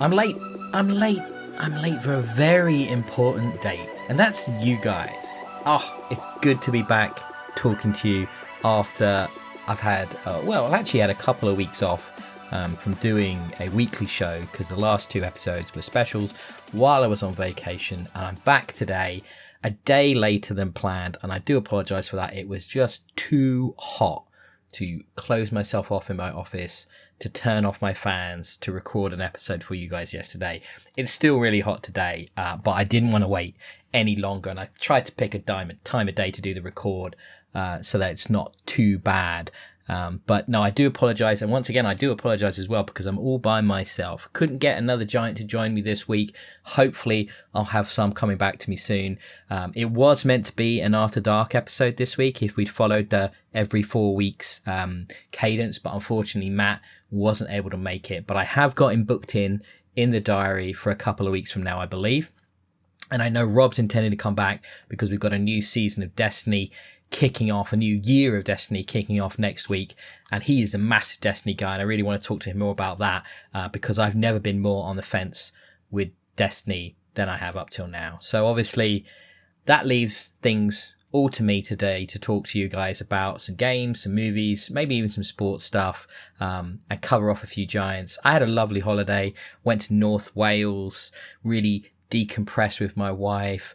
I'm late. I'm late. I'm late for a very important date, and that's you guys. Oh, it's good to be back talking to you after I've had, I've actually had a couple of weeks off from doing a weekly show because the last two episodes were specials while I was on vacation, and I'm back today a day later than planned, and I do apologise for that. It was just too hot to close myself off in my office, to turn off my fans, to record an episode for you guys yesterday. It's still really hot today, but I didn't want to wait any longer, and I tried to pick a time of day to do the record so that it's not too bad. But no, I do apologise, and once again I do apologise as well because I'm all by myself. Couldn't get another giant to join me this week. Hopefully I'll have some coming back to me soon. It was meant to be an After Dark episode this week if we'd followed the every 4 weeks cadence, but unfortunately Matt wasn't able to make it. But I have got him booked in the diary for a couple of weeks from now, I believe. And I know Rob's intending to come back because we've got a new season of Destiny kicking off, a new year of Destiny kicking off next week, and he is a massive Destiny guy, and I really want to talk to him more about that because I've never been more on the fence with Destiny than I have up till now. So obviously that leaves things all to me today to talk to you guys about some games, some movies, maybe even some sports stuff, and cover off a few giants. I had a lovely holiday, went to North Wales, really decompress with my wife.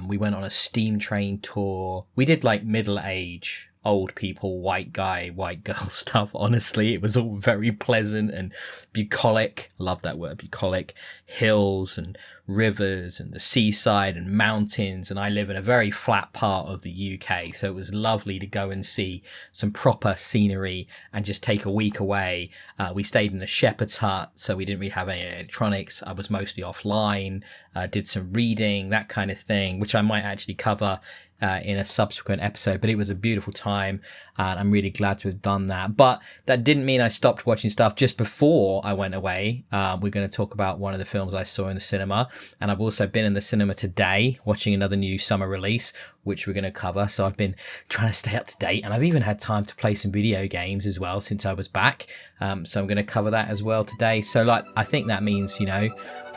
We went on a steam train tour. We did like middle age, old people, white guy, white girl stuff. Honestly, it was all very pleasant and bucolic. I love that word, bucolic. Hills and rivers and the seaside and mountains. And I live in a very flat part of the UK, so it was lovely to go and see some proper scenery and just take a week away. We stayed in a shepherd's hut, so we didn't really have any electronics. I was mostly offline, did some reading, that kind of thing, which I might actually cover in a subsequent episode. But it was a beautiful time, and I'm really glad to have done that. But that didn't mean I stopped watching stuff just before I went away. We're going to talk about one of the films I saw in the cinema, and I've also been in the cinema today watching another new summer release, which we're going to cover. So I've been trying to stay up to date, and I've even had time to play some video games as well since I was back. So I'm going to cover that as well today. So I think that means,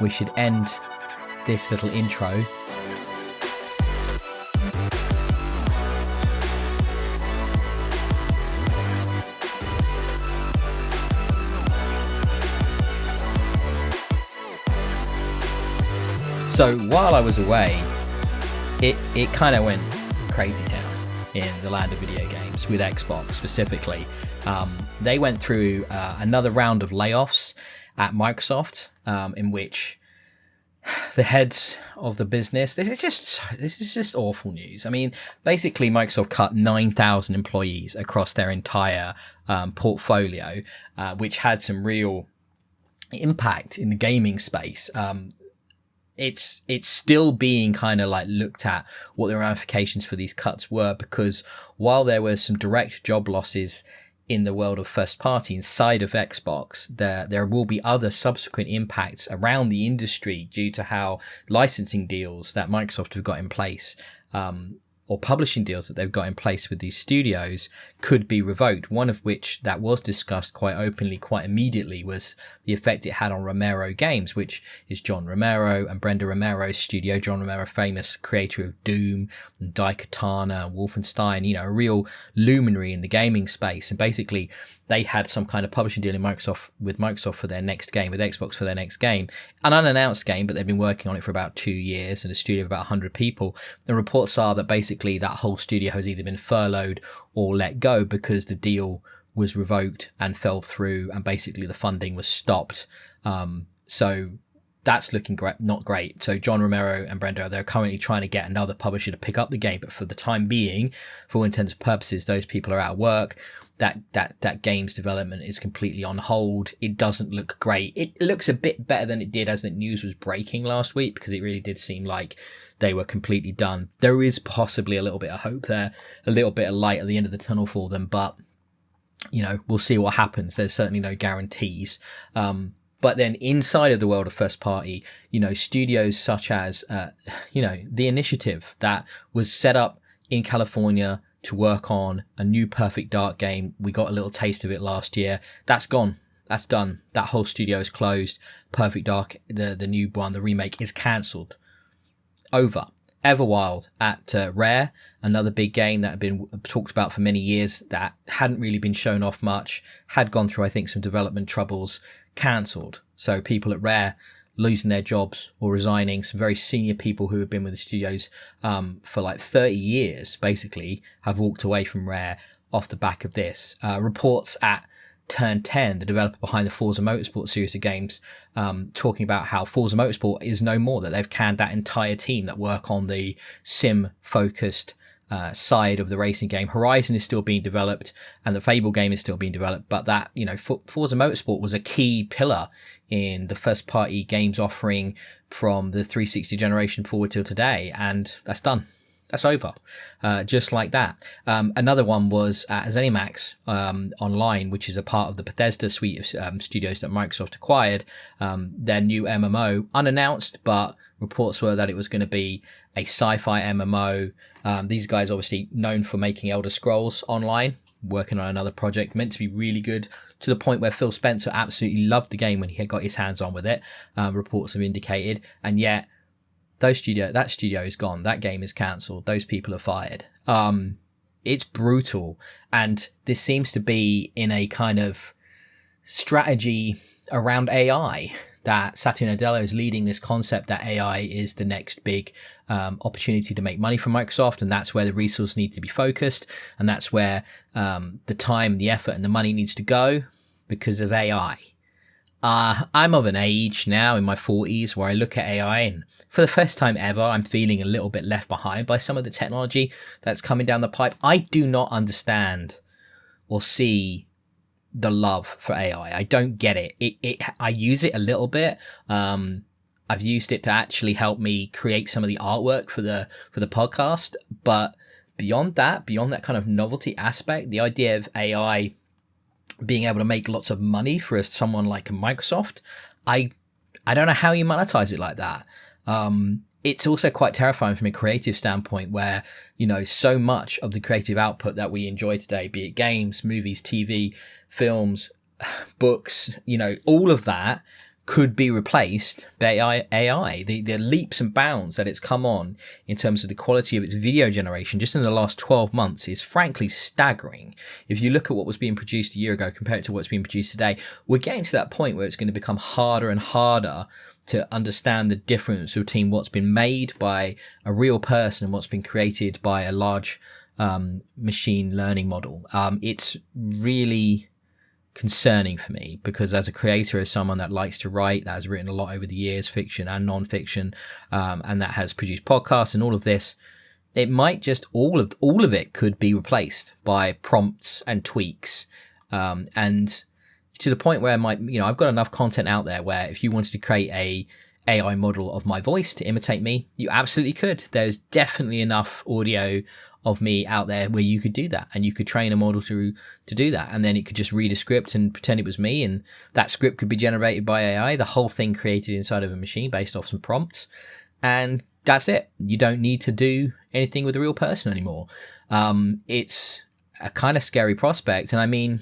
we should end this little intro So while I was away, it kind of went crazy town in the land of video games with Xbox specifically. They went through another round of layoffs at Microsoft, in which the heads of the business, this is just awful news. I mean, basically Microsoft cut 9,000 employees across their entire portfolio, which had some real impact in the gaming space. It's still being kind of looked at what the ramifications for these cuts were, because while there were some direct job losses in the world of first party inside of Xbox, there will be other subsequent impacts around the industry due to how licensing deals that Microsoft have got in place, or publishing deals that they've got in place with these studios could be revoked. One of which that was discussed quite openly, quite immediately, was the effect it had on Romero Games, which is John Romero and Brenda Romero's studio. John Romero, famous creator of Doom and Daikatana and Wolfenstein, a real luminary in the gaming space. And basically they had some kind of publishing deal with Microsoft for their next game, with Xbox for their next game, an unannounced game, but they've been working on it for about 2 years in a studio of about 100 people. The reports are that basically that whole studio has either been furloughed or let go because the deal was revoked and fell through, and basically the funding was stopped. So that's looking not great. So John Romero and Brenda, they're currently trying to get another publisher to pick up the game, but for the time being, for all intents and purposes, those people are out of work. That game's development is completely on hold. It doesn't look great. It looks a bit better than it did as the news was breaking last week, because it really did seem like they were completely done. There is possibly a little bit of hope there, a little bit of light at the end of the tunnel for them, but we'll see what happens. There's certainly no guarantees. But then inside of the world of first party, studios such as, The Initiative, that was set up in California to work on a new Perfect Dark game. We got a little taste of it last year. That's gone. that's done. That whole studio is closed. Perfect Dark, the new one, the remake, is cancelled. Over. Everwild at Rare, another big game that had been talked about for many years that hadn't really been shown off much, had gone through, I think, some development troubles, cancelled. So people at Rare losing their jobs or resigning. Some very senior people who have been with the studios for like 30 years, basically, have walked away from Rare off the back of this. Reports at Turn 10, the developer behind the Forza Motorsport series of games, talking about how Forza Motorsport is no more, that they've canned that entire team that work on the sim-focused side of the racing game. Horizon is still being developed and the Fable game is still being developed, but that, Forza Motorsport was a key pillar in the first party games offering from the 360 generation forward till today, and that's done. That's over, just like that. Another one was ZeniMax Online, which is a part of the Bethesda suite of studios that Microsoft acquired. Their new MMO, unannounced, but reports were that it was going to be a sci-fi MMO. These guys obviously known for making Elder Scrolls Online, working on another project, meant to be really good, to the point where Phil Spencer absolutely loved the game when he had got his hands on with it, reports have indicated, and yet that studio is gone. That game is cancelled. Those people are fired. It's brutal. And this seems to be in a kind of strategy around AI, that Satya Nadella is leading this concept that AI is the next big opportunity to make money for Microsoft. And that's where the resources need to be focused. And that's where the time, the effort and the money needs to go because of AI. I'm of an age now in my 40s where I look at AI and for the first time ever, I'm feeling a little bit left behind by some of the technology that's coming down the pipe. I do not understand or see the love for AI. I don't get it. I use it a little bit. I've used it to actually help me create some of the artwork for the podcast. But beyond that kind of novelty aspect, the idea of AI being able to make lots of money for someone like Microsoft, I don't know how you monetize it like that. It's also quite terrifying from a creative standpoint where, so much of the creative output that we enjoy today, be it games, movies, TV, films, books, all of that could be replaced by AI. The leaps and bounds that it's come on in terms of the quality of its video generation just in the last 12 months is frankly staggering. If you look at what was being produced a year ago compared to what's being produced today, we're getting to that point where it's going to become harder and harder to understand the difference between what's been made by a real person and what's been created by a large machine learning model. It's really concerning for me because as a creator, as someone that likes to write, that has written a lot over the years, fiction and non-fiction, and that has produced podcasts and all of this, it might just all of it could be replaced by prompts and tweaks, and to the point where I've got enough content out there where if you wanted to create a AI model of my voice to imitate me, you absolutely could. There's definitely enough audio of me out there where you could do that, and you could train a model to do that, and then it could just read a script and pretend it was me, and that script could be generated by AI, the whole thing created inside of a machine based off some prompts, and that's it. You don't need to do anything with a real person anymore. It's a kind of scary prospect, and I mean,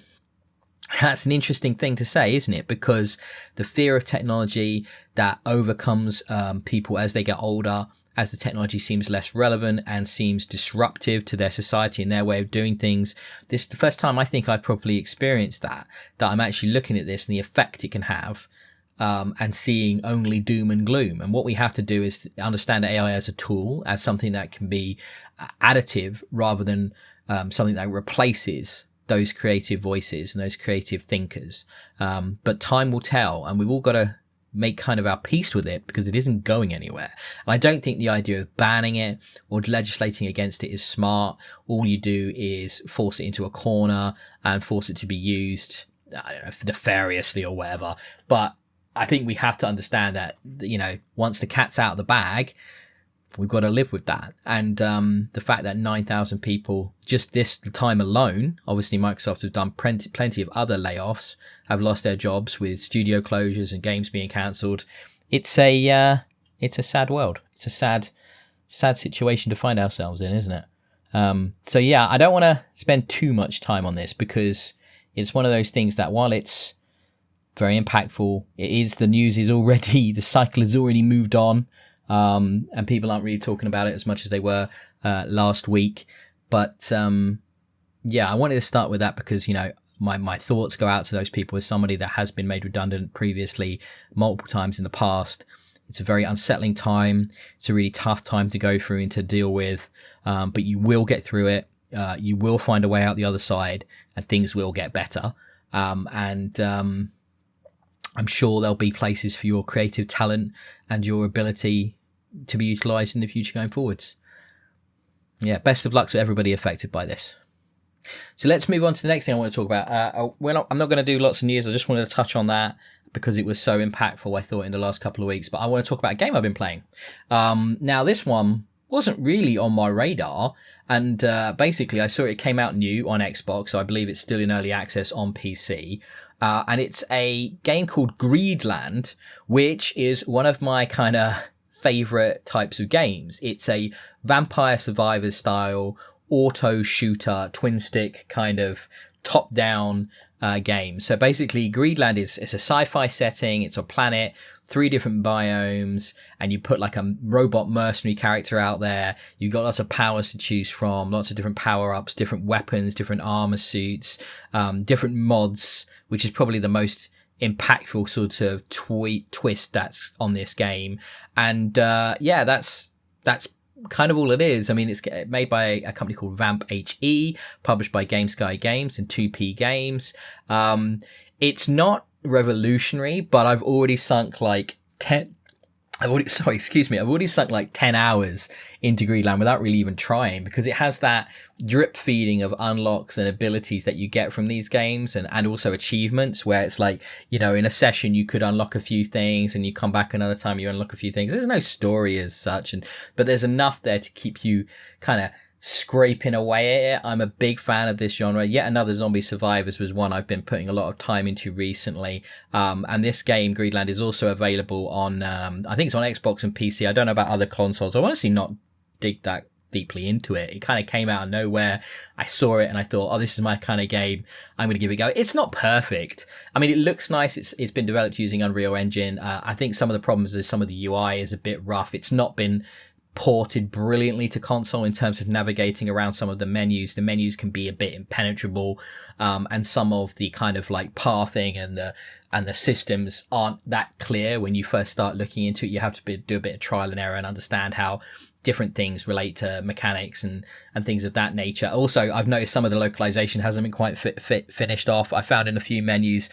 that's an interesting thing to say, isn't it? Because the fear of technology that overcomes people as they get older, as the technology seems less relevant and seems disruptive to their society and their way of doing things. This is the first time I think I've properly experienced that I'm actually looking at this and the effect it can have, and seeing only doom and gloom. And what we have to do is understand AI as a tool, as something that can be additive rather than something that replaces those creative voices and those creative thinkers. But time will tell, and we've all got to make kind of our peace with it because it isn't going anywhere. And I don't think the idea of banning it or legislating against it is smart. All you do is force it into a corner and force it to be used, I don't know, nefariously or whatever. But I think we have to understand that, once the cat's out of the bag, we've got to live with that. And the fact that 9,000 people just this time alone, obviously Microsoft have done plenty of other layoffs, have lost their jobs with studio closures and games being cancelled. It's a sad world. It's a sad situation to find ourselves in, isn't it? So yeah, I don't want to spend too much time on this because it's one of those things that while it's very impactful. The news is already, the cycle has already moved on, and people aren't really talking about it as much as they were last week. But yeah, I wanted to start with that because, you know, my thoughts go out to those people as somebody that has been made redundant previously multiple times in the past. It's a very unsettling time. It's a really tough time to go through and to deal with, but you will get through it. You will find a way out the other side, and things will get better. I'm sure there'll be places for your creative talent and your ability to be utilised in the future going forwards. Yeah, best of luck to everybody affected by this. So let's move on to the next thing I want to talk about. I'm not going to do lots of news. I just wanted to touch on that because it was so impactful, I thought, in the last couple of weeks. But I want to talk about a game I've been playing. Now, this one wasn't really on my radar. And basically, I saw it came out new on Xbox. So I believe it's still in early access on PC. And it's a game called Greedland, which is one of my kind of favorite types of games. It's a Vampire Survivors style auto shooter, twin stick kind of top down game. So basically Greedland it's a sci-fi setting. It's a planet, 3 different biomes, and you put like a robot mercenary character out there. You've got lots of powers to choose from, lots of different power-ups, different weapons, different armor suits, different mods, which is probably the most impactful sort of twist that's on this game. And yeah, that's kind of all it is. I mean, it's made by a company called Vamp HE, published by Game Sky Games and 2P Games. It's not revolutionary, but I've already sunk like 10 hours into Greedland without really even trying, because it has that drip feeding of unlocks and abilities that you get from these games, and also achievements where it's like, you know, in a session you could unlock a few things and you come back another time, you unlock a few things. There's no story as such, but there's enough there to keep you kind of scraping away at it. I'm a big fan of this genre. Yet another Zombie Survivors was one I've been putting a lot of time into recently. And this game, Greedland, is also available on, I think it's on Xbox and PC. I don't know about other consoles. I honestly not dig that deeply into it. It kind of came out of nowhere. I saw it and I thought, oh, this is my kind of game. I'm going to give it a go. It's not perfect. I mean, it looks nice. It's been developed using Unreal Engine. I think some of the problems is some of the UI is a bit rough. It's not been ported brilliantly to console in terms of navigating around some of the menus. The menus can be a bit impenetrable, and some of the kind of like pathing and the systems aren't that clear when you first start looking into it. You have to do a bit of trial and error and understand how different things relate to mechanics and things of that nature. Also, I've noticed some of the localization hasn't been quite finished off. I found in a few menus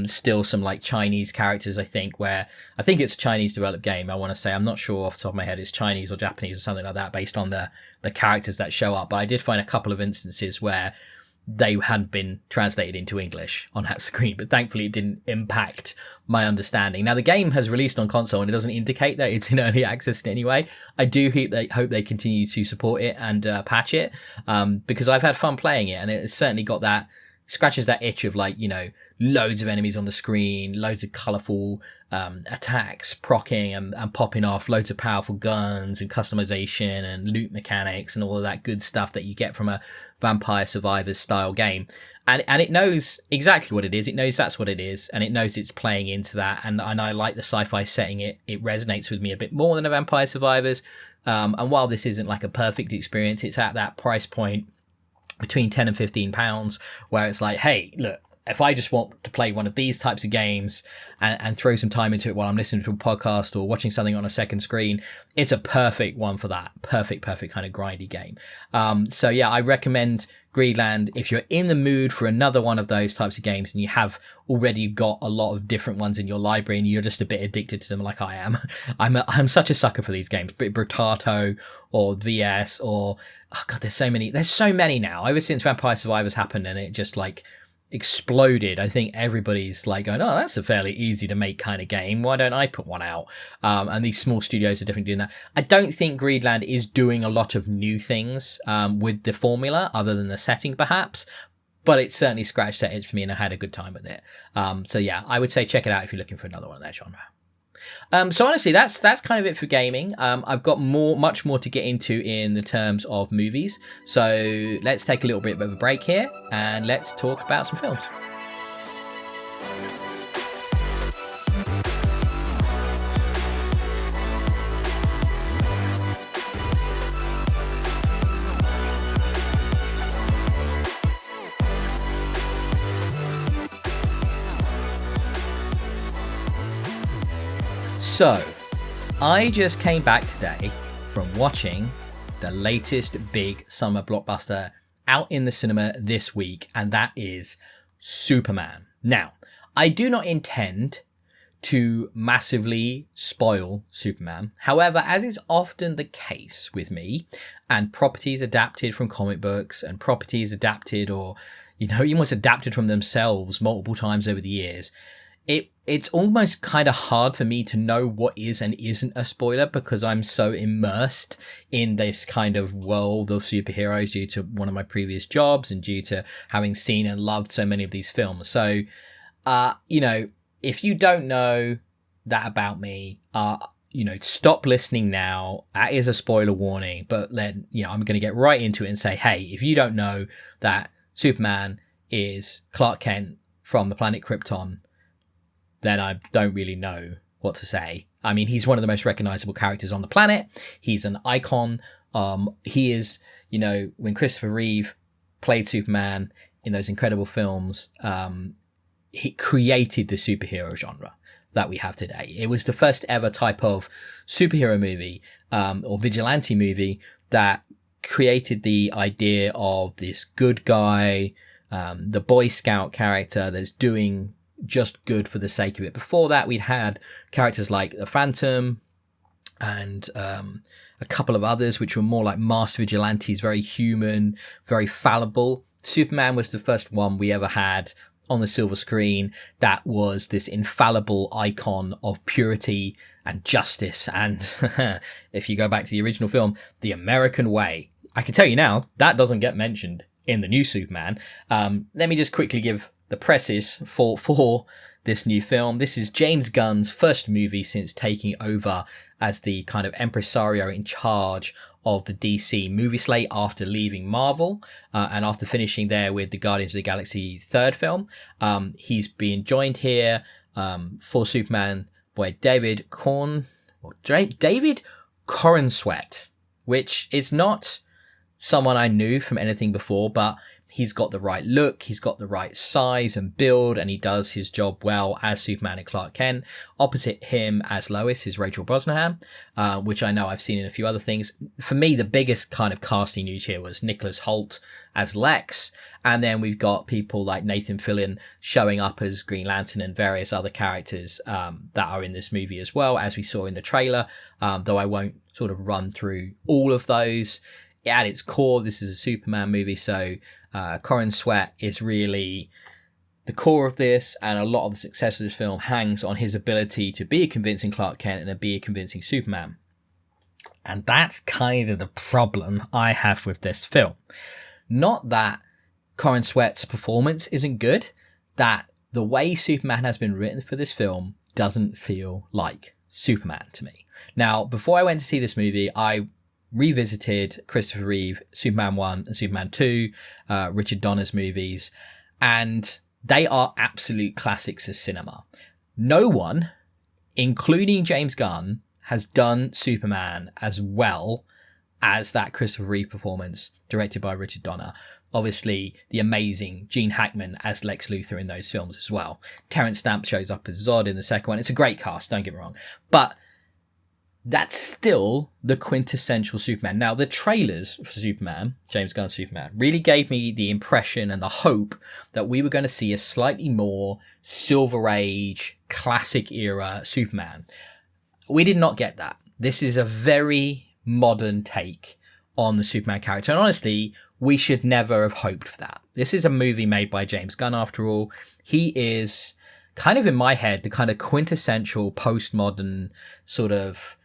still some like Chinese characters, I think it's a Chinese developed game. I want to say, I'm not sure off the top of my head, it's Chinese or Japanese or something like that based on the characters that show up. But I did find a couple of instances where they hadn't been translated into English on that screen, but thankfully it didn't impact my understanding. Now, the game has released on console and it doesn't indicate that it's in early access in any way. I do hope they continue to support it and patch it, because I've had fun playing it, and it's certainly got that, scratches that itch of like, you know, loads of enemies on the screen, loads of colourful attacks proccing and popping off, loads of powerful guns and customization and loot mechanics and all of that good stuff that you get from a Vampire Survivors style game. And it knows exactly what it is. It knows that's what it is, and it knows it's playing into that. And I like the sci-fi setting. It resonates with me a bit more than a Vampire Survivors. And while this isn't like a perfect experience, it's at that price point between 10 and 15 pounds where it's like, hey, look, if I just want to play one of these types of games and throw some time into it while I'm listening to a podcast or watching something on a second screen, it's a perfect one for that. Perfect kind of grindy game. So yeah, I recommend Greedland if you're in the mood for another one of those types of games and you have already got a lot of different ones in your library and you're just a bit addicted to them like I am. I'm such a sucker for these games. Britato or VS or, oh God, there's so many now. Ever since Vampire Survivors happened and it just like exploded, I think everybody's like going, oh, that's a fairly easy to make kind of game, why don't I put one out? And these small studios are definitely doing that. I don't think Greedland is doing a lot of new things with the formula other than the setting perhaps, but it certainly scratched that itch for me and I had a good time with it. So yeah, I would say check it out if you're looking for another one of that genre. So honestly, that's kind of it for gaming. I've got much more to get into in the terms of movies. So let's take a little bit of a break here and let's talk about some films. So, I just came back today from watching the latest big summer blockbuster out in the cinema this week, and that is Superman. Now, I do not intend to massively spoil Superman. However, as is often the case with me, and properties adapted from comic books and properties adapted or, almost adapted from themselves multiple times over the years, it's almost kind of hard for me to know what is and isn't a spoiler because I'm so immersed in this kind of world of superheroes due to one of my previous jobs and due to having seen and loved so many of these films. So, if you don't know that about me, stop listening now. That is a spoiler warning, but then, I'm going to get right into it and say, hey, if you don't know that Superman is Clark Kent from the planet Krypton, then I don't really know what to say. I mean, he's one of the most recognizable characters on the planet. He's an icon. He is, when Christopher Reeve played Superman in those incredible films, he created the superhero genre that we have today. It was the first ever type of superhero movie or vigilante movie that created the idea of this good guy, the Boy Scout character that's doing just good for the sake of it. Before that, we'd had characters like the Phantom and a couple of others which were more like master vigilantes, very human, very fallible. Superman was the first one we ever had on the silver screen that was this infallible icon of purity and justice and if you go back to the original film, the American way. I can tell you now, that doesn't get mentioned in the new Superman. Let me just quickly give the presses for this new film. This is James Gunn's first movie since taking over as the kind of impresario in charge of the DC movie slate after leaving Marvel and after finishing there with the Guardians of the Galaxy third film. He's been joined here for Superman by David Corenswet, which is not someone I knew from anything before, but he's got the right look, he's got the right size and build, and he does his job well as Superman and Clark Kent. Opposite him as Lois is Rachel Brosnahan, which I know I've seen in a few other things. For me, the biggest kind of casting news here was Nicholas Hoult as Lex, and then we've got people like Nathan Fillion showing up as Green Lantern and various other characters that are in this movie as well, as we saw in the trailer, though I won't sort of run through all of those. At its core, this is a Superman movie, so Corenswet is really the core of this, and a lot of the success of this film hangs on his ability to be a convincing Clark Kent and to be a convincing Superman. And that's kind of the problem I have with this film. Not that Corenswet's performance isn't good, that the way Superman has been written for this film doesn't feel like Superman to me. Now, before I went to see this movie, I revisited Christopher Reeve, Superman 1 and Superman 2, Richard Donner's movies, and they are absolute classics of cinema. No one, including James Gunn, has done Superman as well as that Christopher Reeve performance directed by Richard Donner. Obviously, the amazing Gene Hackman as Lex Luthor in those films as well. Terrence Stamp shows up as Zod in the second one. It's a great cast, don't get me wrong. But that's still the quintessential Superman. Now, the trailers for Superman, James Gunn's Superman, really gave me the impression and the hope that we were going to see a slightly more Silver Age, classic era Superman. We did not get that. This is a very modern take on the Superman character. And honestly, we should never have hoped for that. This is a movie made by James Gunn, after all. He is kind of, in my head, the kind of quintessential postmodern sort of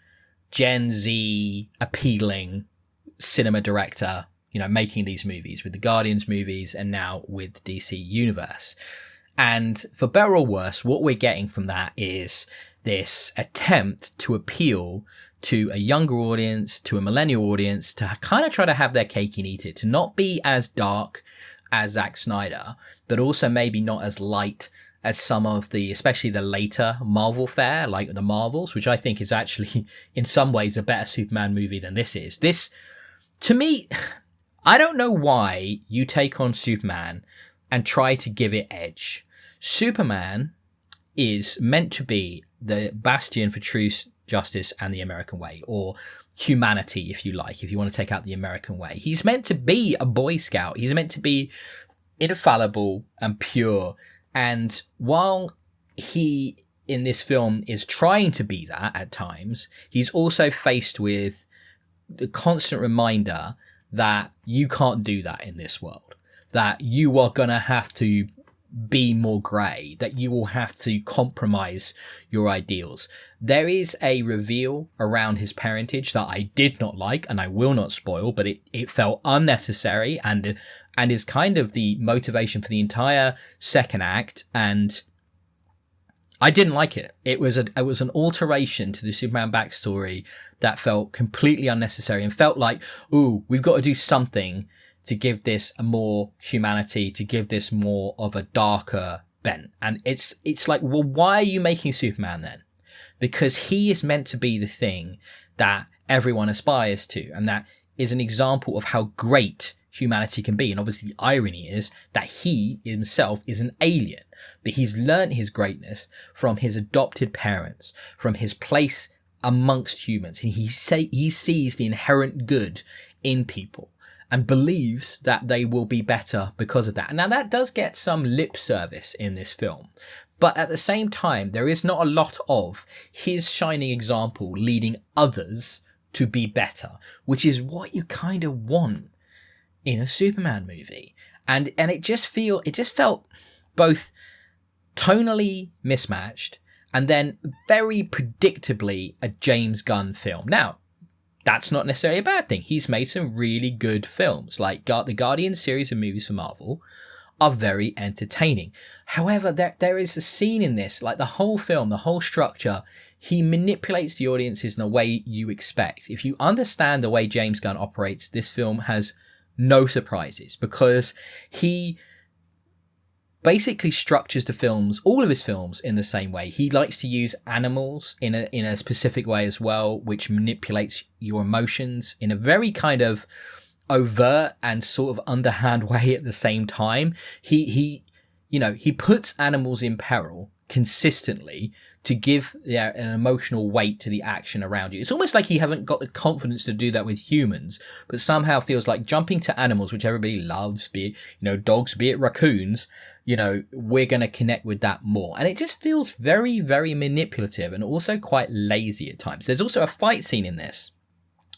Gen Z appealing cinema director, making these movies with the Guardians movies and now with the DC universe. And for better or worse, what we're getting from that is this attempt to appeal to a younger audience, to a millennial audience, to kind of try to have their cake and eat it, to not be as dark as Zack Snyder, but also maybe not as light as some of the, especially the later Marvel fare, like the Marvels, which I think is actually in some ways a better Superman movie than this is. This, to me, I don't know why you take on Superman and try to give it edge. Superman is meant to be the bastion for truth, justice, and the American way, or humanity, if you like, if you want to take out the American way. He's meant to be a Boy Scout. He's meant to be infallible and pure. And while he, in this film, is trying to be that at times, he's also faced with the constant reminder that you can't do that in this world, that you are going to have to be more grey, that you will have to compromise your ideals. There is a reveal around his parentage that I did not like, and I will not spoil, but it felt unnecessary and is kind of the motivation for the entire second act, and I didn't like it. It was an alteration to the Superman backstory that felt completely unnecessary and felt like, ooh, we've got to do something to give this a more humanity, to give this more of a darker bent. And it's like, well, why are you making Superman then? Because he is meant to be the thing that everyone aspires to, and that is an example of how great humanity can be. And obviously the irony is that he himself is an alien, but he's learned his greatness from his adopted parents, from his place amongst humans. And he sees the inherent good in people and believes that they will be better because of that. Now that does get some lip service in this film, but at the same time, there is not a lot of his shining example leading others to be better, which is what you kind of want in a Superman movie. And it just felt both tonally mismatched and then very predictably a James Gunn film. Now, that's not necessarily a bad thing. He's made some really good films, like the Guardian series of movies for Marvel are very entertaining. However, there is a scene in this, like the whole film, the whole structure, he manipulates the audiences in a way you expect. If you understand the way James Gunn operates, this film has no surprises, because he basically structures the films, all of his films, in the same way. He likes to use animals in a specific way as well, which manipulates your emotions in a very kind of overt and sort of underhand way at the same time. He puts animals in peril consistently to give an emotional weight to the action around you. It's almost like he hasn't got the confidence to do that with humans, but somehow feels like jumping to animals, which everybody loves, be it, dogs, be it raccoons, we're going to connect with that more. And it just feels very, very manipulative and also quite lazy at times. There's also a fight scene in this,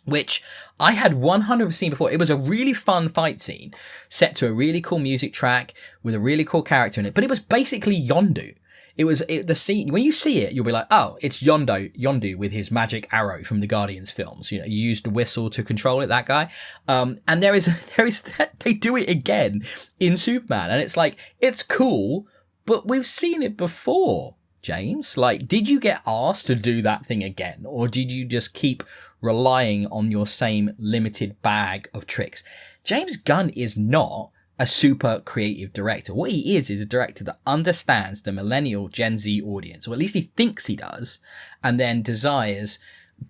which I had 100% seen before. It was a really fun fight scene set to a really cool music track with a really cool character in it, but it was basically Yondu. The scene, when you see it, you'll be like, oh, it's Yondu with his magic arrow from the Guardians films. You use the whistle to control it, that guy. And there is that, they do it again in Superman. And it's like, it's cool, but we've seen it before, James. Like, did you get asked to do that thing again? Or did you just keep relying on your same limited bag of tricks? James Gunn is not a super creative director. What he is a director that understands the millennial Gen Z audience, or at least he thinks he does, and then desires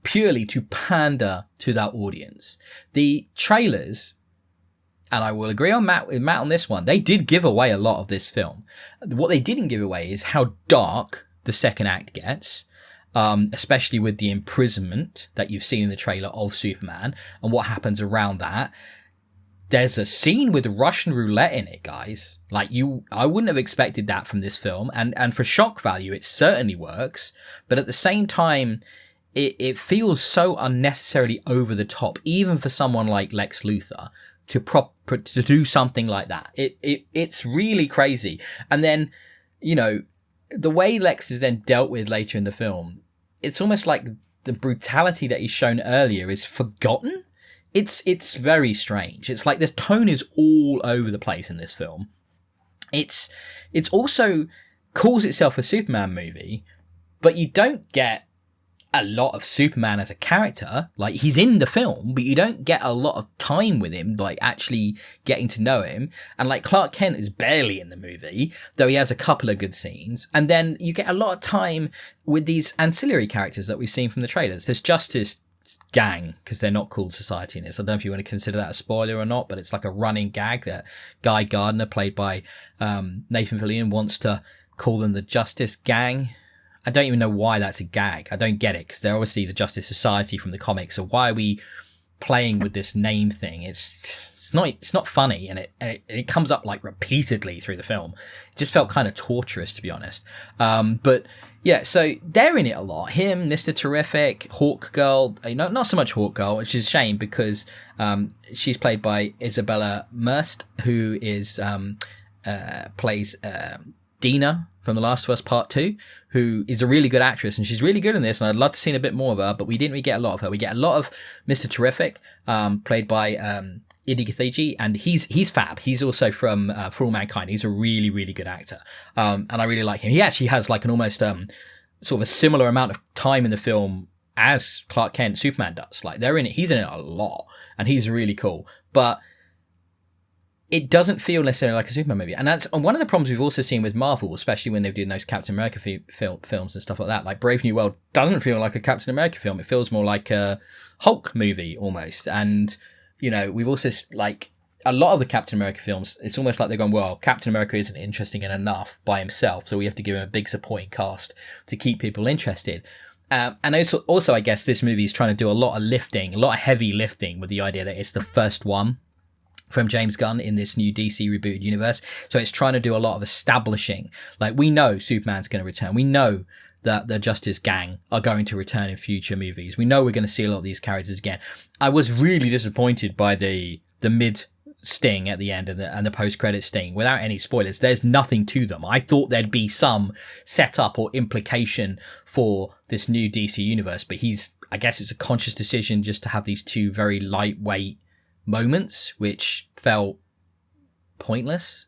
purely to pander to that audience. The trailers, and I will agree with Matt on this one, they did give away a lot of this film. What they didn't give away is how dark the second act gets, especially with the imprisonment that you've seen in the trailer of Superman and what happens around that. There's a scene with Russian roulette in it, guys. I wouldn't have expected that from this film. And for shock value, it certainly works. But at the same time, it feels so unnecessarily over the top, even for someone like Lex Luthor, to do something like that. It's really crazy. And then, the way Lex is then dealt with later in the film, it's almost like the brutality that he's shown earlier is forgotten. It's very strange. It's like the tone is all over the place in this film. It's also calls itself a Superman movie, but you don't get a lot of Superman as a character. Like, he's in the film, but you don't get a lot of time with him, like actually getting to know him. And like Clark Kent is barely in the movie, though he has a couple of good scenes. And then you get a lot of time with these ancillary characters that we've seen from the trailers. There's Justice Gang, because they're not called Society in this. I don't know if you want to consider that a spoiler or not, but it's like a running gag that Guy Gardner, played by Nathan Fillion, wants to call them the Justice Gang. I don't even know why that's a gag. I don't get it, because they're obviously the Justice Society from the comics. So why are we playing with this name thing? It's not funny, and it comes up like repeatedly through the film. It just felt kind of torturous, to be honest. But yeah, so they're in it a lot. Him, Mr. Terrific, Hawk Girl. Not so much Hawk Girl, which is a shame, because she's played by Isabella Merced, who is plays Dina from The Last of Us Part 2, who is a really good actress, and she's really good in this, and I'd love to see a bit more of her, but we didn't really get a lot of her. We get a lot of Mr. Terrific, played by Idi Gathegi, and he's fab. He's also from For All Mankind. He's a really, really good actor, and I really like him. He actually has like an almost sort of a similar amount of time in the film as Clark Kent, Superman does. Like, they're in it. He's in it a lot, and he's really cool. But it doesn't feel necessarily like a Superman movie. And that's one of the problems we've also seen with Marvel, especially when they've done those Captain America films and stuff like that. Like, Brave New World doesn't feel like a Captain America film. It feels more like a Hulk movie almost. And, you know, we've also, like, a lot of the Captain America films, it's almost like they're going, well, Captain America isn't interesting enough by himself, so we have to give him a big supporting cast to keep people interested. And also, I guess this movie is trying to do a lot of heavy lifting with the idea that it's the first one from James Gunn in this new DC rebooted universe. So it's trying to do a lot of establishing. Like, we know Superman's going to return. We know that the Justice Gang are going to return in future movies. We know we're going to see a lot of these characters again. I was really disappointed by the mid sting at the end and the post-credit sting. Without any spoilers, there's nothing to them. I thought there'd be some setup or implication for this new DC universe, but I guess it's a conscious decision just to have these two very lightweight moments, which felt pointless.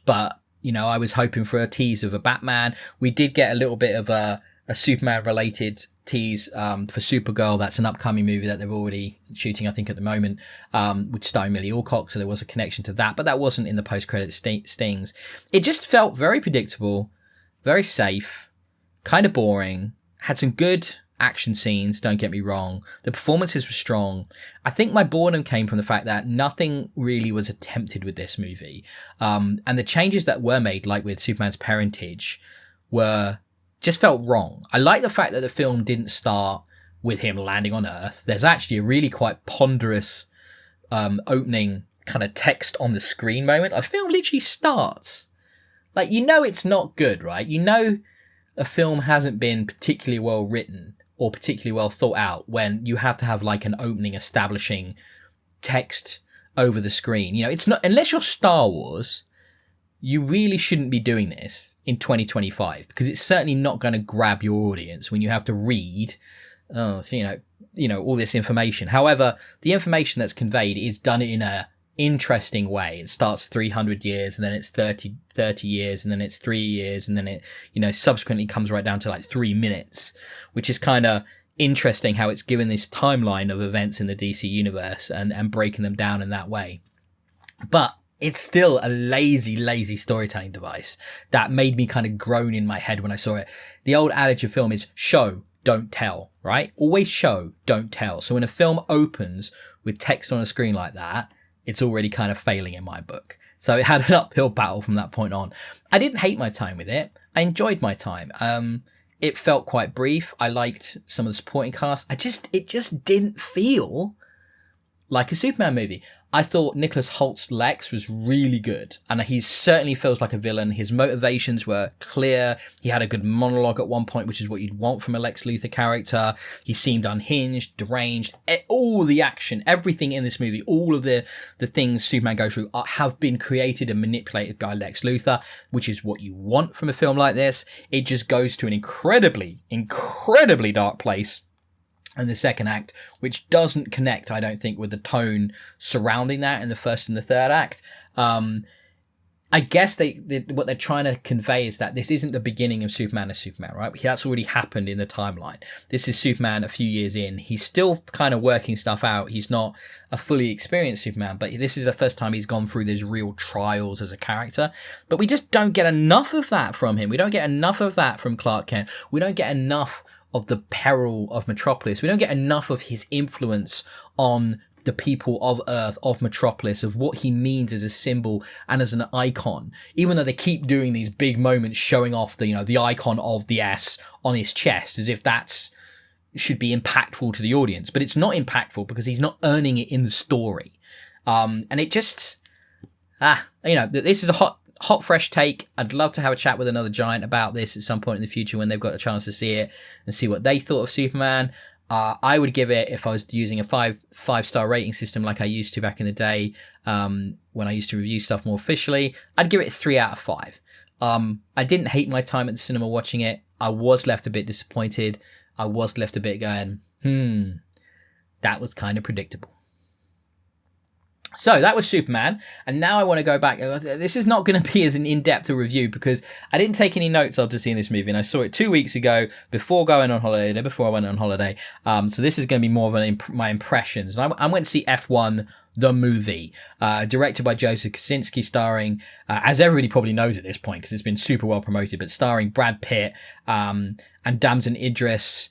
But, you know, I was hoping for a tease of a Batman. We did get a little bit of a Superman related tease for Supergirl. That's an upcoming movie that they're already shooting, I think, at the moment, which starring Millie Alcock, so there was a connection to that, but that wasn't in the post-credit stings. It just felt very predictable, very safe, kind of boring, had some good action scenes, don't get me wrong. The performances were strong. I think my boredom came from the fact that nothing really was attempted with this movie. And the changes that were made, like with Superman's parentage, just felt wrong. I like the fact that the film didn't start with him landing on Earth. There's actually a really quite ponderous opening kind of text on the screen moment. A film literally starts. Like, you know it's not good, right? You know a film hasn't been particularly well written or particularly well thought out when you have to have like an opening establishing text over the screen. You know, it's not, unless you're Star Wars, you really shouldn't be doing this in 2025, because it's certainly not going to grab your audience when you have to read, all this information. However, the information that's conveyed is done in a interesting way. It starts 300 years and then it's 30 years and then it's 3 years and then it, subsequently comes right down to like 3 minutes, which is kind of interesting how it's given this timeline of events in the DC universe and breaking them down in that way. But it's still a lazy storytelling device that made me kind of groan in my head when I saw it. The old adage of film is show, don't tell, right? Always show, don't tell. So when a film opens with text on a screen like that, it's already kind of failing in my book. So it had an uphill battle from that point on. I didn't hate my time with it. I enjoyed my time. It felt quite brief. I liked some of the supporting cast. It just didn't feel like a Superman movie. I thought Nicholas Holt's Lex was really good, and he certainly feels like a villain. His motivations were clear. He had a good monologue at one point, which is what you'd want from a Lex Luthor character. He seemed unhinged, deranged. All the action, everything in this movie, all of the things Superman goes through have been created and manipulated by Lex Luthor, which is what you want from a film like this. It just goes to an incredibly dark place in the second act, which doesn't connect, I don't think, with the tone surrounding that in the first and the third act. I guess what they're trying to convey is that this isn't the beginning of Superman as Superman, right? That's already happened in the timeline. This is Superman a few years in. He's still kind of working stuff out. He's not a fully experienced Superman, but this is the first time he's gone through these real trials as a character. But we just don't get enough of that from him. We don't get enough of that from Clark Kent. We don't get enough of the peril of Metropolis. We don't get enough of his influence on the people of Earth, of Metropolis, of what he means as a symbol and as an icon. Even though they keep doing these big moments showing off the, the icon of the S on his chest, as if that's should be impactful to the audience. But it's not impactful because he's not earning it in the story. And it just, this is a hot, fresh take. I'd love to have a chat with another giant about this at some point in the future when they've got a chance to see it and see what they thought of Superman. I would give it, if I was using a five-star rating system like I used to back in the day, when I used to review stuff more officially, I'd give it 3 out of 5. I didn't hate my time at the cinema watching it. I was left a bit disappointed. I was left a bit going, that was kind of predictable. So that was Superman, and now I want to go back. This is not going to be as an in-depth a review because I didn't take any notes after seeing this movie, and I saw it 2 weeks ago before going on holiday, before I went on holiday. So this is going to be more of my impressions. And I went to see F1, the movie, directed by Joseph Kosinski, starring, as everybody probably knows at this point because it's been super well promoted, but starring Brad Pitt and Damson Idris,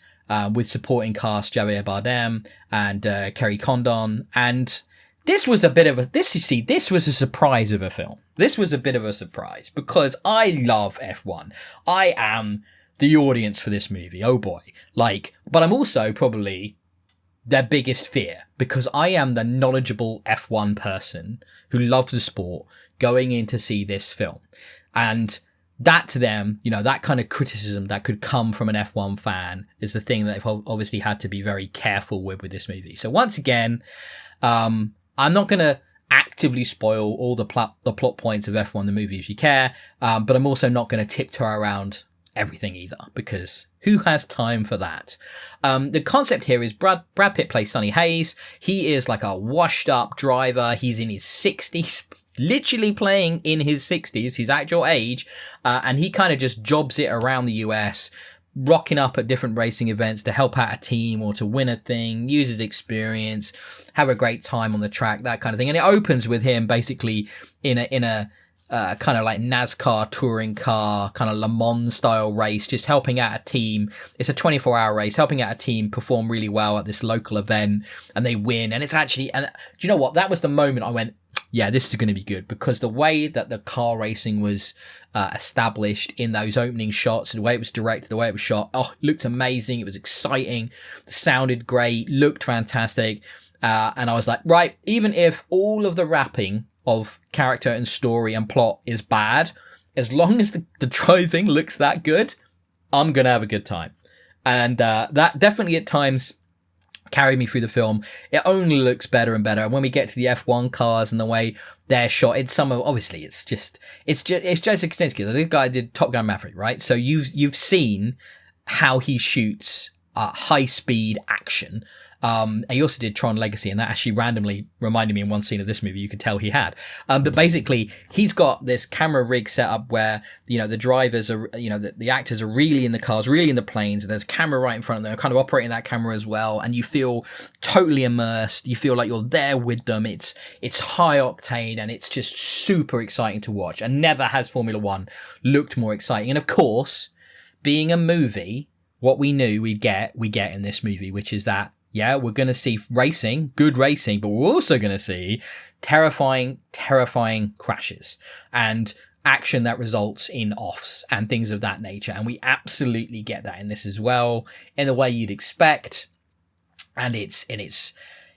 with supporting cast Javier Bardem and Kerry Condon. And this was this was a surprise of a film. This was a bit of a surprise because I love F1. I am the audience for this movie. Oh boy. But I'm also probably their biggest fear because I am the knowledgeable F1 person who loves the sport going in to see this film. And that to them, that kind of criticism that could come from an F1 fan is the thing that they've obviously had to be very careful with this movie. So once again, I'm not going to actively spoil all the plot points of F1 the movie if you care, but I'm also not going to tiptoe around everything either because who has time for that? The concept here is Brad Pitt plays Sonny Hayes. He is like a washed up driver. He's in his 60s, literally playing in his 60s, his actual age, and he kind of just jobs it around the US, rocking up at different racing events to help out a team or to win a thing, use his experience, have a great time on the track, that kind of thing. And it opens with him basically in a kind of like NASCAR touring car, kind of Le Mans style race, just helping out a team. It's a 24-hour race, helping out a team perform really well at this local event, and they win. And it's actually, and do you know what? That was the moment I went, yeah, this is going to be good, because the way that the car racing was established in those opening shots, the way it was directed, the way it was shot, it looked amazing. It was exciting. It sounded great, looked fantastic. And I was like, right, even if all of the wrapping of character and story and plot is bad, as long as the driving looks that good, I'm going to have a good time. And that definitely at times carried me through the film. It only looks better and better. And when we get to the F1 cars and the way they're shot, it's Joseph Kosinski. The guy did Top Gun Maverick, right? So you've seen how he shoots high speed action. And he also did Tron Legacy, and that actually randomly reminded me in one scene of this movie you could tell he had. But basically, he's got this camera rig set up where, the drivers are, the actors are really in the cars, really in the planes, and there's a camera right in front of them, kind of operating that camera as well, and you feel totally immersed. You feel like you're there with them. It's high octane, and it's just super exciting to watch. And never has Formula One looked more exciting. And of course, being a movie, what we knew we get in this movie, which is that, yeah, we're going to see racing, good racing, but we're also going to see terrifying crashes and action that results in offs and things of that nature. And we absolutely get that in this as well, in the way you'd expect. And it's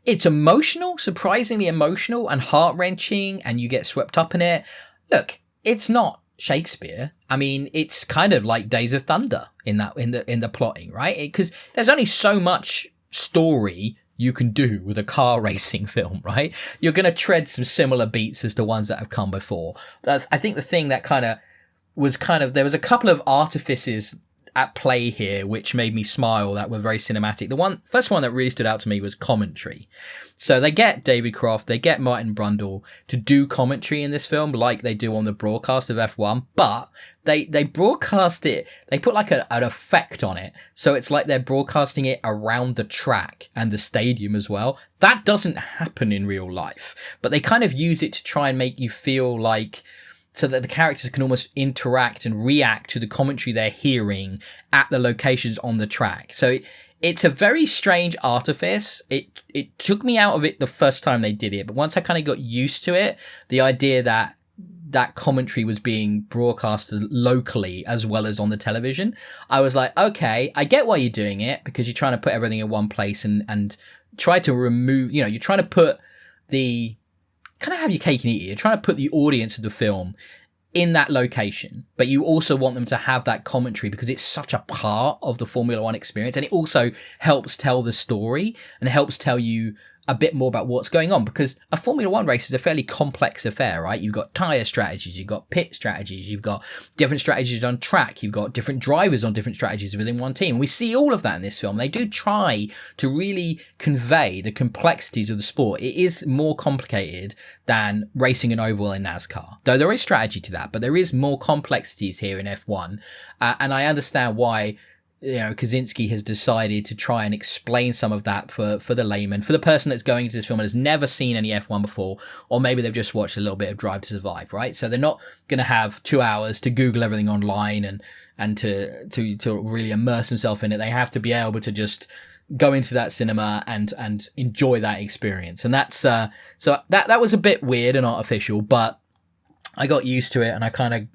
emotional, surprisingly emotional and heart-wrenching, and you get swept up in it. Look, it's not Shakespeare. I mean, it's kind of like Days of Thunder in the plotting, right? Because there's only so much story you can do with a car racing film, right? You're going to tread some similar beats as the ones that have come before. I think the thing that there was a couple of artifices at play here which made me smile that were very cinematic. The first one that really stood out to me was commentary. So they get David Croft, they get Martin Brundle to do commentary in this film like they do on the broadcast of F1, but they broadcast it, they put like an effect on it. So it's like they're broadcasting it around the track and the stadium as well. That doesn't happen in real life, but they kind of use it to try and make you feel like, so that the characters can almost interact and react to the commentary they're hearing at the locations on the track. So it's a very strange artifice. It took me out of it the first time they did it, but once I kind of got used to it, the idea that commentary was being broadcasted locally as well as on the television, I was like, okay, I get why you're doing it, because you're trying to put everything in one place and try to remove, you know, you're trying to put the kind of have your cake and eat it. You're trying to put the audience of the film in that location, but you also want them to have that commentary because it's such a part of the Formula One experience, and it also helps tell the story and helps tell you a bit more about what's going on, because a Formula One race is a fairly complex affair, right? You've got tyre strategies, you've got pit strategies, you've got different strategies on track, you've got different drivers on different strategies within one team. We see all of that in this film. They do try to really convey the complexities of the sport. It is more complicated than racing an oval in NASCAR, though there is strategy to that, but there is more complexities here in F1, and I understand why, you know, Kaczynski has decided to try and explain some of that for the layman, for the person that's going to this film and has never seen any F1 before, or maybe they've just watched a little bit of Drive to Survive, right? So they're not going to have 2 hours to Google everything online and to really immerse themselves in it. They have to be able to just go into that cinema and enjoy that experience. And that's so that was a bit weird and artificial, but I got used to it and I kind of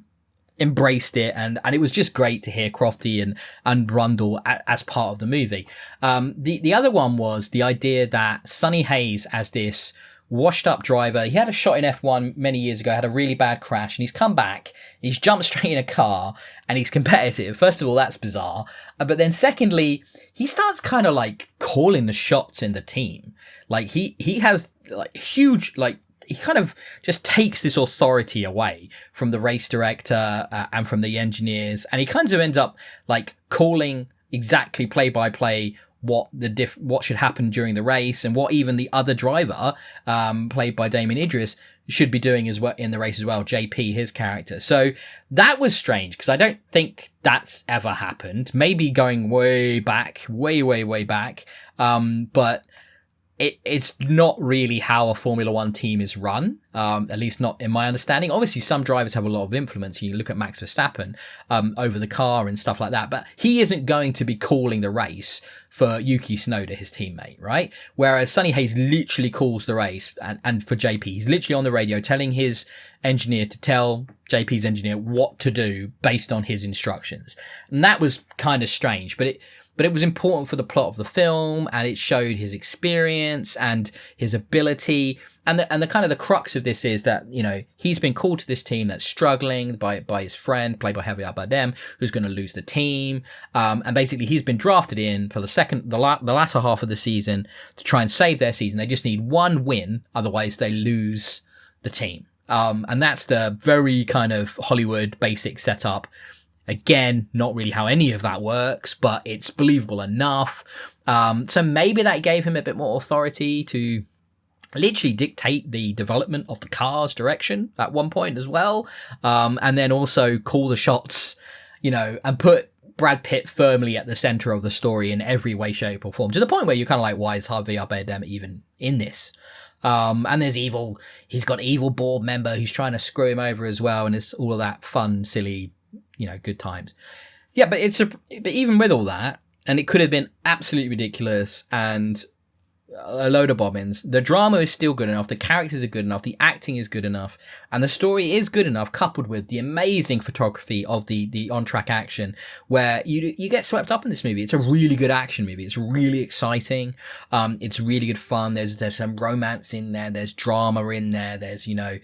embraced it, and it was just great to hear Crofty and Brundle as part of the movie. The other one was the idea that Sonny Hayes, as this washed up driver, he had a shot in F1 many years ago, had a really bad crash, and he's come back, he's jumped straight in a car, and he's competitive. First of all, that's bizarre, but then secondly, he starts kind of like calling the shots in the team. Like he has like huge, like, he kind of just takes this authority away from the race director and from the engineers, and he kind of ends up like calling exactly play by play what should happen during the race, and what even the other driver, played by Damon Idris, should be doing as well in the race as well. JP, his character. So that was strange because I don't think that's ever happened. Maybe going way back, way back, but it's not really how a Formula One team is run, at least not in my understanding. Obviously, some drivers have a lot of influence. You look at Max Verstappen over the car and stuff like that, but he isn't going to be calling the race for Yuki Tsunoda, his teammate, right? Whereas Sonny Hayes literally calls the race, and for JP, he's literally on the radio telling his engineer to tell JP's engineer what to do based on his instructions. And that was kind of strange, but it was important for the plot of the film, and it showed his experience and his ability. And the kind of the crux of this is that, you know, he's been called to this team that's struggling by his friend, played by Javier Bardem, who's going to lose the team. And basically he's been drafted in for the latter half of the season to try and save their season. They just need one win, otherwise they lose the team. And that's the very kind of Hollywood basic setup. Again, not really how any of that works, but it's believable enough. So maybe that gave him a bit more authority to literally dictate the development of the car's direction at one point as well. And then also call the shots, you know, and put Brad Pitt firmly at the center of the story in every way, shape or form, to the point where you're kind of like, why is Javier Bardem even in this? And he's got an evil board member who's trying to screw him over as well. And it's all of that fun, silly, you know, good times. Yeah, but but even with all that, and it could have been absolutely ridiculous and a load of bobbins, the drama is still good enough, the characters are good enough, the acting is good enough, and the story is good enough, coupled with the amazing photography of the on-track action, where you get swept up in this movie. It's a really good action movie. It's really exciting. It's really good fun. There's some romance in there. There's drama in there. There's, you know,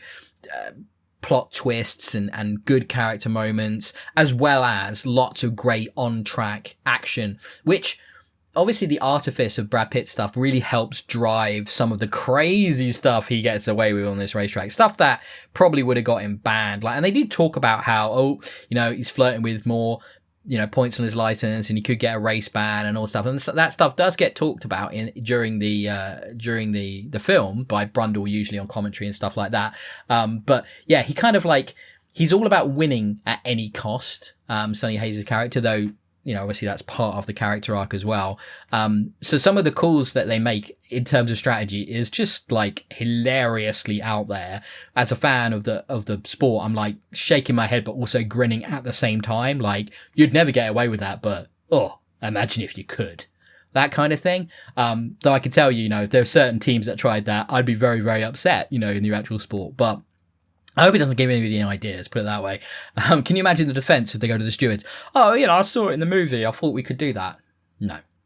plot twists and good character moments, as well as lots of great on-track action, which obviously the artifice of Brad Pitt stuff really helps drive some of the crazy stuff he gets away with on this racetrack, stuff that probably would have got him banned. Like, and they do talk about how, you know, he's flirting with more, you know, points on his license and he could get a race ban and all stuff. And that stuff does get talked about during the film by Brundle, usually on commentary and stuff like that. But yeah, he kind of like, he's all about winning at any cost. Sonny Hayes' character, though, you know, obviously that's part of the character arc as well. So some of the calls that they make in terms of strategy is just like hilariously out there. As a fan of the sport, I'm like shaking my head, but also grinning at the same time. Like, you'd never get away with that, but imagine if you could. that kind of thing. Though I can tell you, if there are certain teams that tried that, I'd be very, very upset, in the actual sport. But I hope it doesn't give anybody any ideas, put it that way. Can you imagine the defense if they go to the stewards? Oh, I saw it in the movie. I thought we could do that.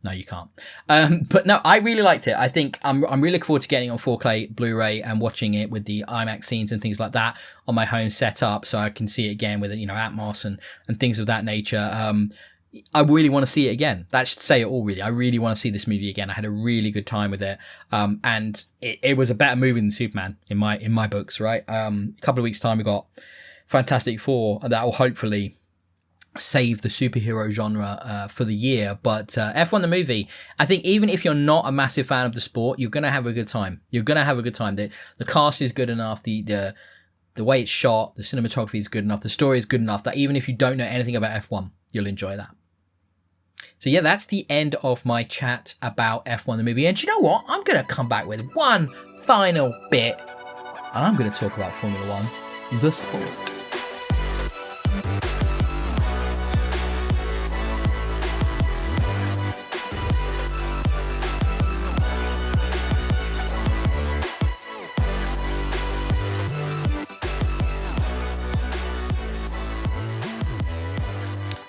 No, you can't. But no, I really liked it. I think I'm really looking forward to getting on 4K Blu-ray and watching it with the IMAX scenes and things like that on my home setup, so I can see it again with Atmos and things of that nature. I really want to see it again. That should say it all, really. I really want to see this movie again. I had a really good time with it. And it was a better movie than Superman in my books, right? A couple of weeks' time, we got Fantastic Four, and that will hopefully save the superhero genre for the year. But F1 the movie, I think even if you're not a massive fan of the sport, you're going to have a good time. You're going to have a good time. The cast is good enough. The way it's shot, the cinematography is good enough. The story is good enough that even if you don't know anything about F1, you'll enjoy that. So yeah, that's the end of my chat about F1 the movie. And do you know what? I'm going to come back with one final bit, and I'm going to talk about Formula One, the sport.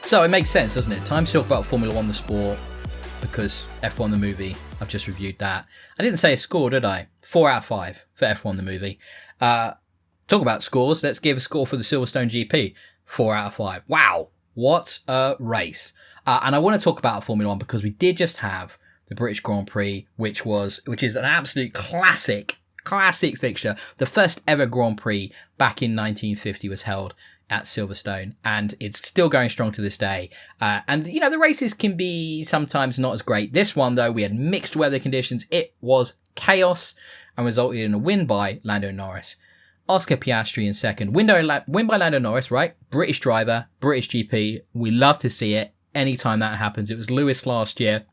So it makes sense, doesn't it? Time to talk about Formula One, the sport, because F1 the movie, I've just reviewed that. I didn't say a score, did I? 4 out of 5 for F1 the movie. Talk about scores. Let's give a score for the Silverstone GP. 4 out of 5. Wow, what a race. And I want to talk about Formula One because we did just have the British Grand Prix, which is an absolute classic fixture. The first ever Grand Prix back in 1950 was held at Silverstone, and it's still going strong to this day. And the races can be sometimes not as great. This one, though, we had mixed weather conditions. It was chaos and resulted in a win by Lando Norris. Oscar Piastri in second. Win by Lando Norris, right? British driver, British GP. We love to see it anytime that happens. It was Lewis last year.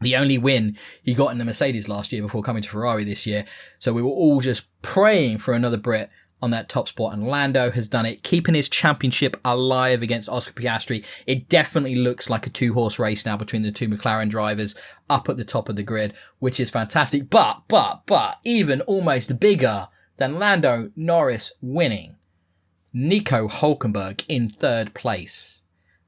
The only win he got in the Mercedes last year before coming to Ferrari this year. So we were all just praying for another Brit on that top spot, and Lando has done it, keeping his championship alive against Oscar Piastri. It definitely looks like a 2-horse race now between the two McLaren drivers up at the top of the grid, which is fantastic. But even almost bigger than Lando Norris winning, Nico Hülkenberg in third place.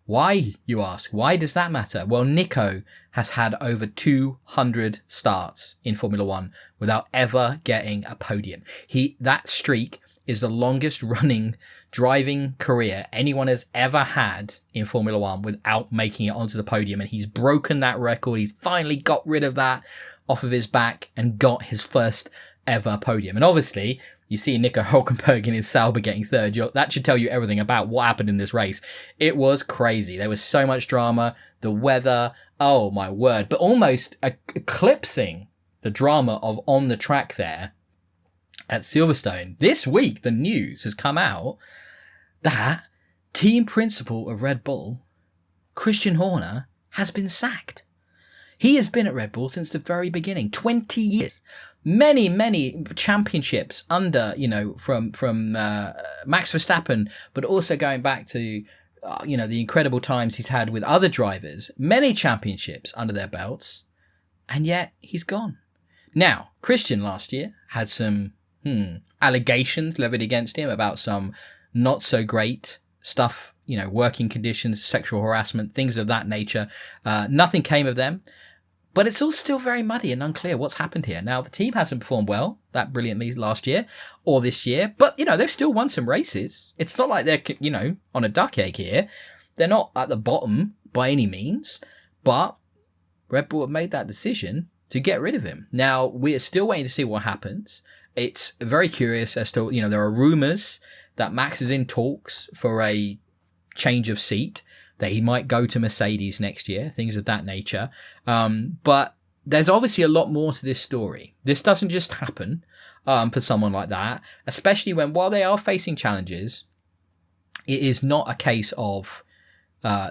Why, you ask? Why does that matter? Well, Nico has had over 200 starts in Formula One without ever getting a podium. That streak is the longest running driving career anyone has ever had in Formula One without making it onto the podium. And he's broken that record. He's finally got rid of that off of his back and got his first ever podium. And obviously, you see Nico Hülkenberg in his Sauber getting third. That should tell you everything about what happened in this race. It was crazy. There was so much drama. The weather, oh my word. But almost eclipsing the drama of on the track there at Silverstone. This week, the news has come out that team principal of Red Bull, Christian Horner, has been sacked. He has been at Red Bull since the very beginning, 20 years. Many championships under, from Max Verstappen, but also going back to, the incredible times he's had with other drivers. Many championships under their belts, and yet he's gone. Now, Christian last year had some allegations levied against him about some not so great stuff, working conditions, sexual harassment, things of that nature. Nothing came of them. But it's all still very muddy and unclear what's happened here. Now, the team hasn't performed well that brilliantly last year or this year, but, they've still won some races. It's not like they're, on a duck egg here. They're not at the bottom by any means, but Red Bull have made that decision to get rid of him. Now, we're still waiting to see what happens. It's very curious as to, there are rumours that Max is in talks for a change of seat, that he might go to Mercedes next year, things of that nature. But there's obviously a lot more to this story. This doesn't just happen for someone like that, especially while they are facing challenges, it is not a case of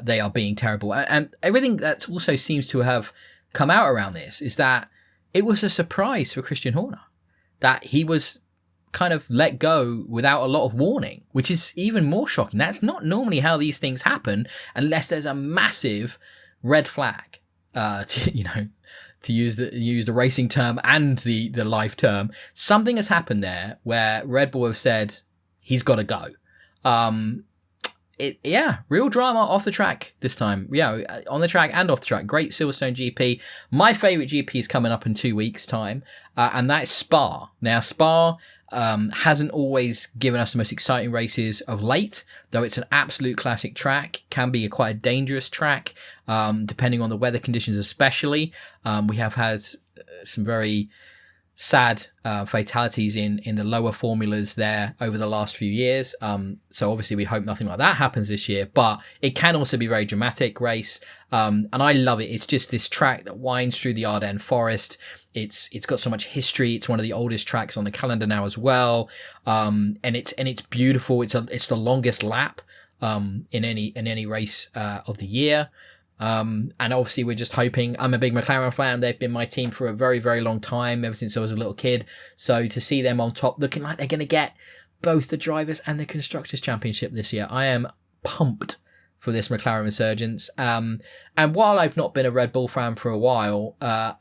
they are being terrible. And everything that also seems to have come out around this is that it was a surprise for Christian Horner, that he was kind of let go without a lot of warning, which is even more shocking. That's not normally how these things happen unless there's a massive red flag. to use the racing term and the life term. Something has happened there where Red Bull have said he's got to go. Real drama off the track this time. Yeah, on the track and off the track. Great Silverstone GP. My favourite GP is coming up in 2 weeks' time, and that is Spa. Now, Spa hasn't always given us the most exciting races of late, though it's an absolute classic track. Can be quite a dangerous track, depending on the weather conditions especially. We have had some very sad fatalities in the lower formulas there over the last few years. So obviously we hope nothing like that happens this year, but it can also be a very dramatic race. And I love it. It's just this track that winds through the Ardennes forest. It's got so much history. It's one of the oldest tracks on the calendar now as well. And it's beautiful. It's the longest lap in any race of the year. And obviously we're just hoping. I'm a big McLaren fan. They've been my team for a very, very long time, ever since I was a little kid. So to see them on top, looking like they're going to get both the Drivers' and the Constructors' Championship this year, I am pumped for this McLaren resurgence. And while I've not been a Red Bull fan for a while,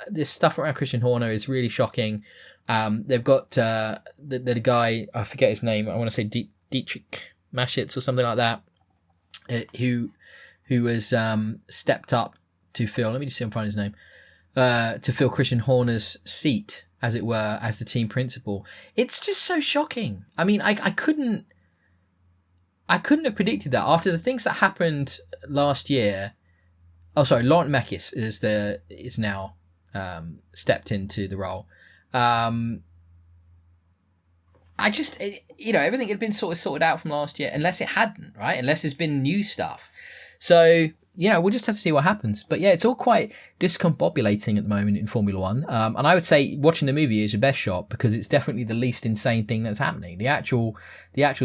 this stuff around Christian Horner is really shocking. They've got the guy, I forget his name, I want to say Dietrich Maschitz or something like that, who has stepped up to fill, let me just see if I can find his name, to fill Christian Horner's seat, as it were, as the team principal. It's just so shocking. I mean, I couldn't have predicted that after the things that happened last year. Oh, sorry, Laurent Mekies is now stepped into the role. Everything had been sort of sorted out from last year, unless it hadn't, right? Unless there's been new stuff. So, we'll just have to see what happens. But yeah, it's all quite discombobulating at the moment in Formula One. And I would say watching the movie is your best shot, because it's definitely the least insane thing that's happening. The actual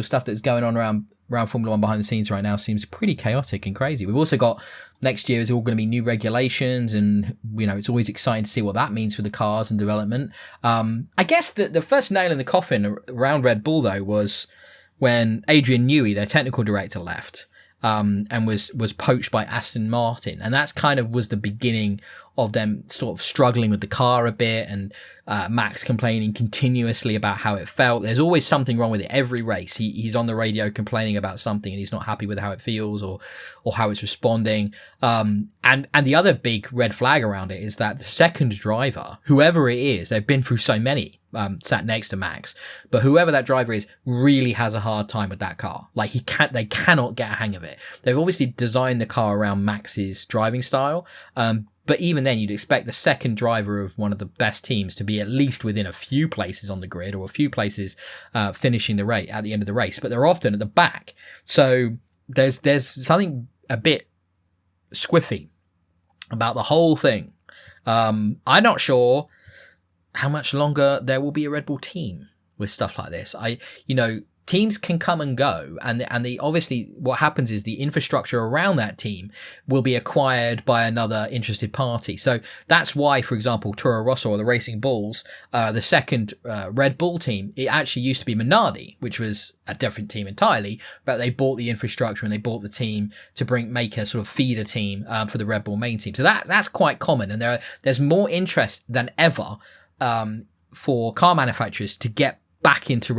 stuff that's going on around Formula One behind the scenes right now seems pretty chaotic and crazy. We've also got next year is all going to be new regulations, and it's always exciting to see what that means for the cars and development. I guess the first nail in the coffin around Red Bull though was when Adrian Newey, their technical director, left. And was poached by Aston Martin. And that's kind of was the beginning of them sort of struggling with the car a bit, and Max complaining continuously about how it felt. There's always something wrong with it every race. He's on the radio complaining about something, and he's not happy with how it feels or how it's responding. And the other big red flag around it is that the second driver, whoever it is, they've been through so many, sat next to Max, but whoever that driver is really has a hard time with that car. Like they cannot get a hang of it. They've obviously designed the car around Max's driving style, but even then you'd expect the second driver of one of the best teams to be at least within a few places on the grid, or a few places finishing the race at the end of the race, but they're often at the back. So there's something a bit squiffy about the whole thing. I'm not sure how much longer there will be a Red Bull team with stuff like this. Teams can come and go, and obviously what happens is the infrastructure around that team will be acquired by another interested party. So that's why, for example, Toro Rosso or the Racing Bulls, the second Red Bull team, it actually used to be Minardi, which was a different team entirely, but they bought the infrastructure and they bought the team to make a sort of feeder team for the Red Bull main team. So that's quite common, and there's more interest than ever for car manufacturers to get back into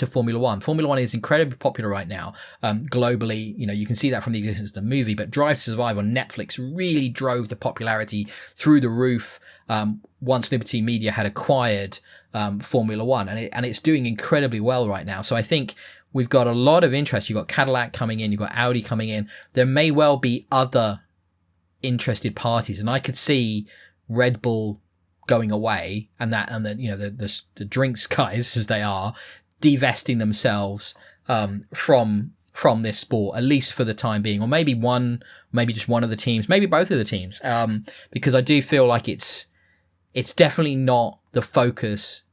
Formula One. Formula One is incredibly popular right now, globally. You can see that from the existence of the movie, but Drive to Survive on Netflix really drove the popularity through the roof once Liberty Media had acquired Formula One, and it's doing incredibly well right now. So I think we've got a lot of interest. You've got Cadillac coming in, you've got Audi coming in. There may well be other interested parties, and I could see Red Bull going away, and the drinks guys, as they are, divesting themselves from this sport, at least for the time being, or maybe just one of the teams, maybe both of the teams, because I do feel like it's definitely not the focus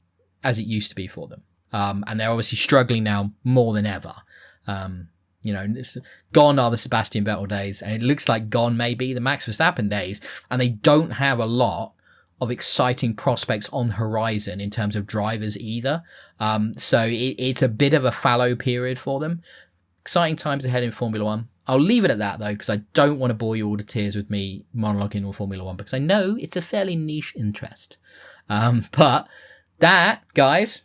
as it used to be for them, and they're obviously struggling now more than ever. Gone are the Sebastian Vettel days, and it looks like gone may be the Max Verstappen days, and they don't have a lot of exciting prospects on the horizon in terms of drivers either. So it's a bit of a fallow period for them. Exciting times ahead in Formula One. I'll leave it at that, though, because I don't want to bore you all to tears with me monologuing on Formula One, because I know it's a fairly niche interest. But that, guys,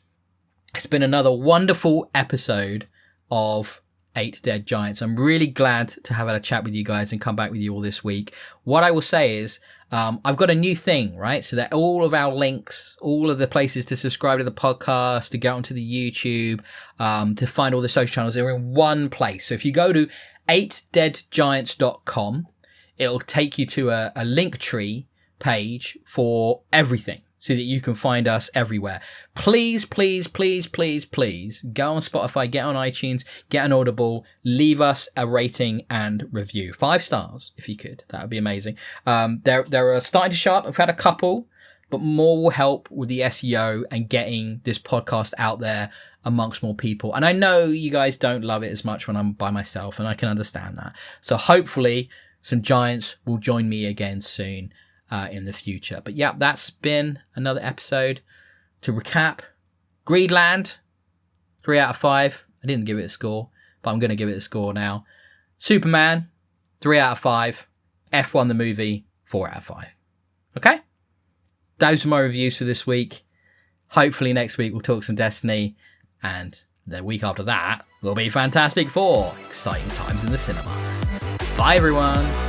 it's been another wonderful episode of 8 Dead Giants. I'm really glad to have had a chat with you guys and come back with you all this week. What I will say is, I've got a new thing, right? So that all of our links, all of the places to subscribe to the podcast, to get onto the YouTube, to find all the social channels, they're in one place. So if you go to 8deadgiants.com, it'll take you to a link tree page for everything, so that you can find us everywhere. Please, please, please, please, please go on Spotify, get on iTunes, get an Audible, leave us a rating and review. 5 stars, if you could. That would be amazing. There are starting to show up. I've had a couple, but more will help with the SEO and getting this podcast out there amongst more people. And I know you guys don't love it as much when I'm by myself, and I can understand that. So hopefully some giants will join me again soon. In the future. But yeah, that's been another episode. To recap, Greedland, 3 out of 5. I didn't give it a score, but I'm going to give it a score now. Superman, 3 out of 5. F1 the movie, 4 out of 5. Okay? Those are my reviews for this week. Hopefully next week we'll talk some Destiny, and the week after that will be Fantastic Four. Exciting times in the cinema. Bye everyone.